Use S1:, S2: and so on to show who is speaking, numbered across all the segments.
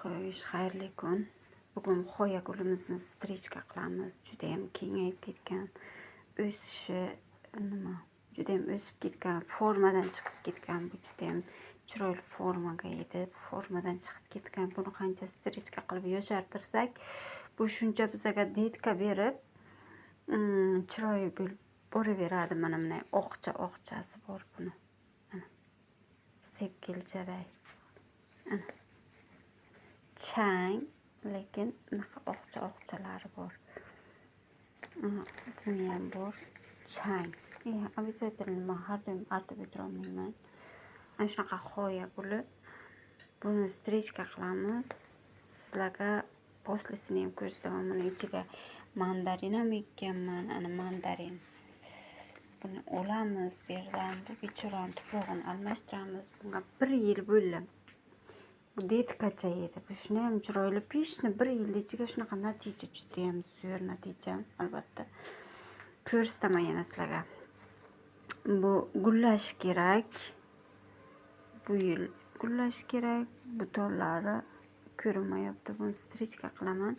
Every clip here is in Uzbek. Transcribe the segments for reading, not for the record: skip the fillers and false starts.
S1: Xo'sh, xayrli kun. Bugun xo'ya gulimizni strichka qilamiz. Juda ham kengayib ketgan, o'sishi juda ham o'sib ketgan, formadan chiqib ketgan. Bu juda ham chiroyli formaga edi. Formadan chiqib ketgan. Buni qancha strichka qilib yoshartirsak, bu shuncha bizga detka berib, chiroyli bo'lib boraveradi. Mana bunday oqchasi bor buni. Mana sepkilchaday. Chang, lekin bunaqa oqchalari bor. Buni ham bor. Chang. Обязательно har doim artib o'tirolmayman. Ana shunaqa xo'ya guli. Buni strichka qilamiz. Sizlarga poslisini ham ko'rsataman. Buni ichiga mandarin ham ekkanman. Ana mandarin. Buni olamiz, bu yerdan bu bechorani tuprog'ini almashtiramiz. Bunga 1 yil bo'ldi. Bu detkacha edi. Bu shuni ham chiroyli pishni 1 yil ichiga shunaqa natija, juda ham zo'r natija, albatta. Ko'rsataman yana sizlarga. Bu gullash kerak. Bu yil gullash kerak. Butonlari ko'rinmayapti. Buni strichka qilaman.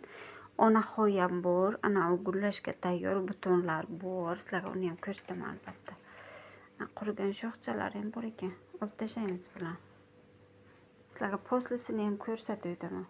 S1: Ona xo'yam bor. Ana u gullashga tayyor butonlar bor. Sizlarga uni ham ko'rsataman albatta. Qurigan shoxchalari ham bor ekan. Olib tashlaymiz bilan. Sizlarga poslisini ham ko'rsatib o'taman.